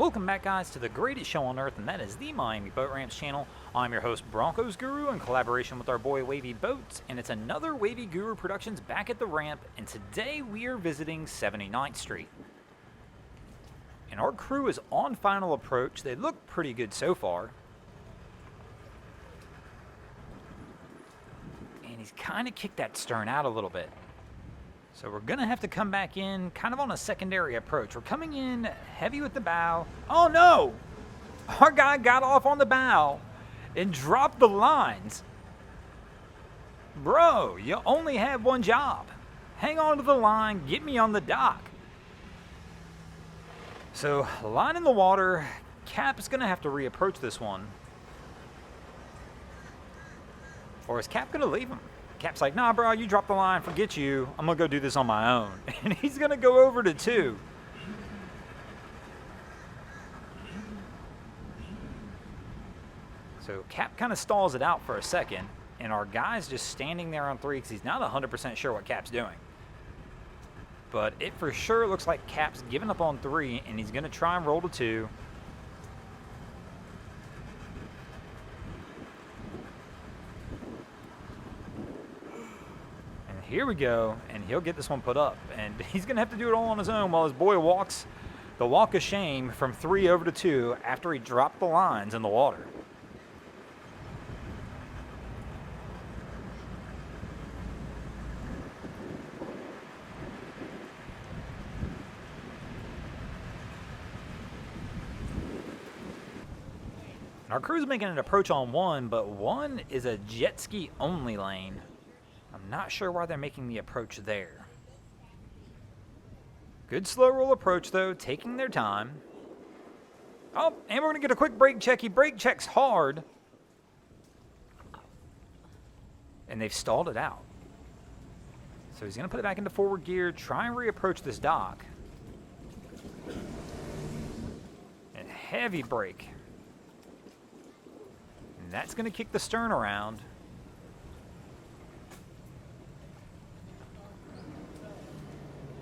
Welcome back, guys, to the greatest show on earth, and that is the Miami Boat Ramps channel. I'm your host, Broncos Guru, in collaboration with our boy Wavy Boats, and it's another Wavy Guru Productions back at the ramp, and today we are visiting 79th Street. And our crew is on final approach. They look pretty good so far. And he's kind of kicked that stern out a little bit. So we're going to have to come back in kind of on a secondary approach. We're coming in heavy with the bow. Oh no! Our guy got off on the bow and dropped the lines. Bro, you only have one job. Hang on to the line, get me on the dock. So, line in the water. Cap is going to have to reapproach this one. Or is Cap going to leave him? Cap's like, nah, bro, you drop the line, forget you. I'm going to go do this on my own. And he's going to go over to 2. So Cap kind of stalls it out for a second, and our guy's just standing there on 3 because he's not 100% sure what Cap's doing. But it for sure looks like Cap's giving up on 3, and he's going to try and roll to 2. Here we go, and he'll get this one put up. And he's going to have to do it all on his own while his boy walks the walk of shame from 3 over to 2 after he dropped the lines in the water. Our crew's making an approach on 1, but 1 is a jet ski only lane. I'm not sure why they're making the approach there. Good slow roll approach, though, taking their time. Oh, and we're going to get a quick brake check. He brake checks hard. And they've stalled it out. So he's going to put it back into forward gear, try and reapproach this dock. And heavy brake. And that's going to kick the stern around.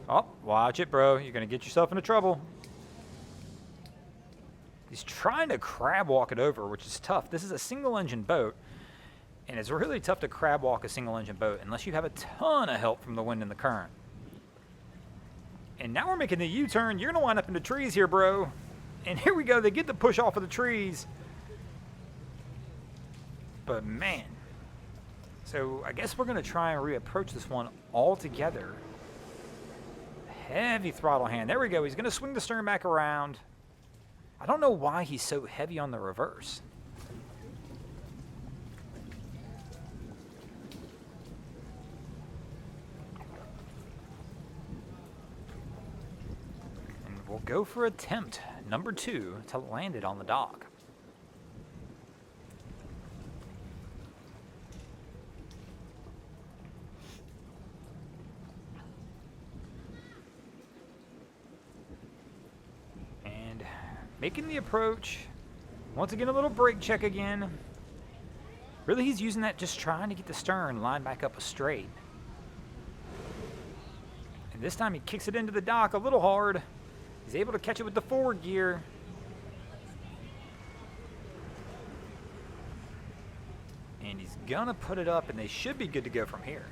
Oh, watch it, bro. You're going to get yourself into trouble. He's trying to crab walk it over, which is tough. This is a single-engine boat, and it's really tough to crab walk a single-engine boat unless you have a ton of help from the wind and the current. And now we're making the U-turn. You're going to wind up in the trees here, bro. And here we go. They get the push off of the trees. But, man. So, I guess we're going to try and reapproach this one all together. Heavy throttle hand. There we go. He's going to swing the stern back around. I don't know why he's so heavy on the reverse. And we'll go for attempt number 2 to land it on the dock. Making the approach. Once again, a little brake check again. Really, he's using that just trying to get the stern lined back up straight. And this time he kicks it into the dock a little hard. He's able to catch it with the forward gear. And he's gonna put it up, and they should be good to go from here.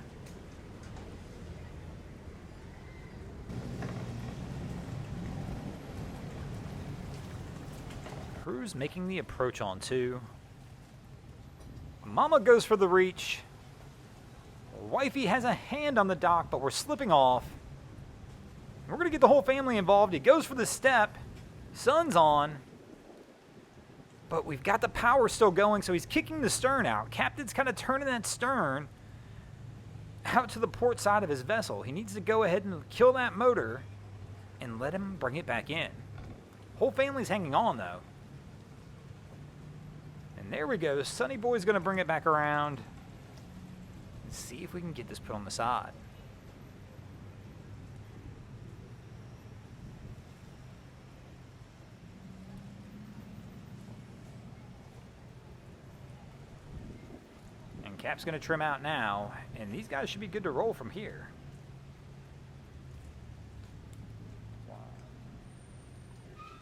Crew's making the approach on 2. Mama goes for the reach. Wifey has a hand on the dock, but we're slipping off. We're going to get the whole family involved. He goes for the step. Sun's on. But we've got the power still going, so he's kicking the stern out. Captain's kind of turning that stern out to the port side of his vessel. He needs to go ahead and kill that motor and let him bring it back in. Whole family's hanging on, though. And there we go. Sonny Boy's going to bring it back around. Let's see if we can get this put on the side. And Cap's going to trim out now. And these guys should be good to roll from here.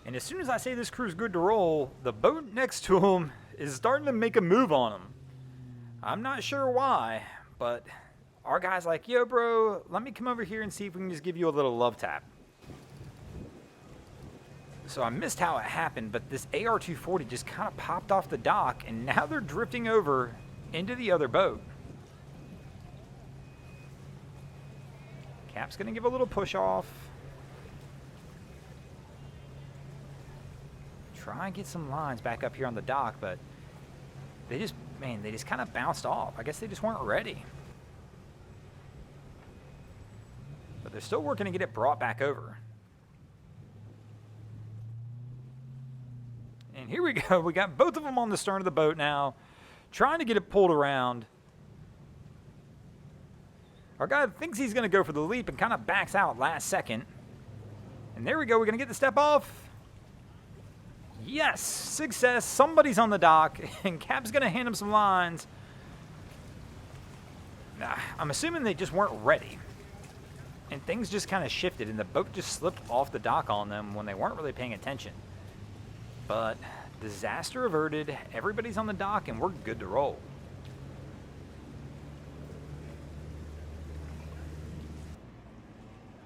And as soon as I say this crew's good to roll, the boat next to him is starting to make a move on him. I'm not sure why, but our guy's like, yo, bro, let me come over here and see if we can just give you a little love tap. So I missed how it happened, but this AR-240 just kind of popped off the dock, and now they're drifting over into the other boat. Cap's going to give a little push off. Try and get some lines back up here on the dock, but they just kind of bounced off. I guess they just weren't ready. But they're still working to get it brought back over. And here we go. We got both of them on the stern of the boat now, trying to get it pulled around. Our guy thinks he's going to go for the leap and kind of backs out last second. And there we go. We're going to get the step off. Yes, success. Somebody's on the dock, and Cap's going to hand him some lines. I'm assuming they just weren't ready. And things just kind of shifted, and the boat just slipped off the dock on them when they weren't really paying attention. But disaster averted. Everybody's on the dock, and we're good to roll.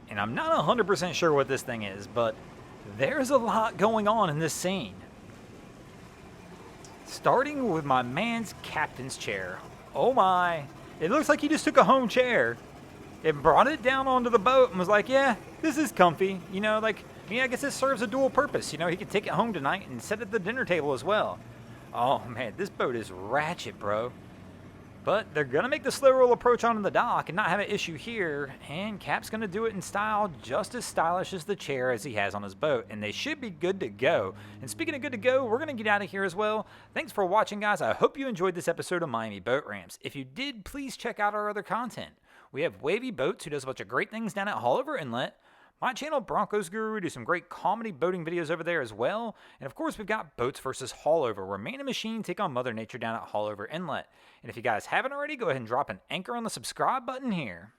And I'm not 100% sure what this thing is, but there's a lot going on in this scene. Starting with my man's captain's chair. Oh my. It looks like he just took a home chair and brought it down onto the boat and was like, yeah, this is comfy. You know, like, yeah, I guess this serves a dual purpose. You know, he could take it home tonight and sit at the dinner table as well. Oh man, this boat is ratchet, bro. But they're going to make the slow roll approach onto the dock and not have an issue here. And Cap's going to do it in style, just as stylish as the chair as he has on his boat. And they should be good to go. And speaking of good to go, we're going to get out of here as well. Thanks for watching, guys. I hope you enjoyed this episode of Miami Boat Ramps. If you did, please check out our other content. We have Wavy Boats, who does a bunch of great things down at Haulover Inlet. My channel, Broncos Guru, we do some great comedy boating videos over there as well. And of course, we've got Boats vs. Haulover, where man and machine take on Mother Nature down at Haulover Inlet. And if you guys haven't already, go ahead and drop an anchor on the subscribe button here.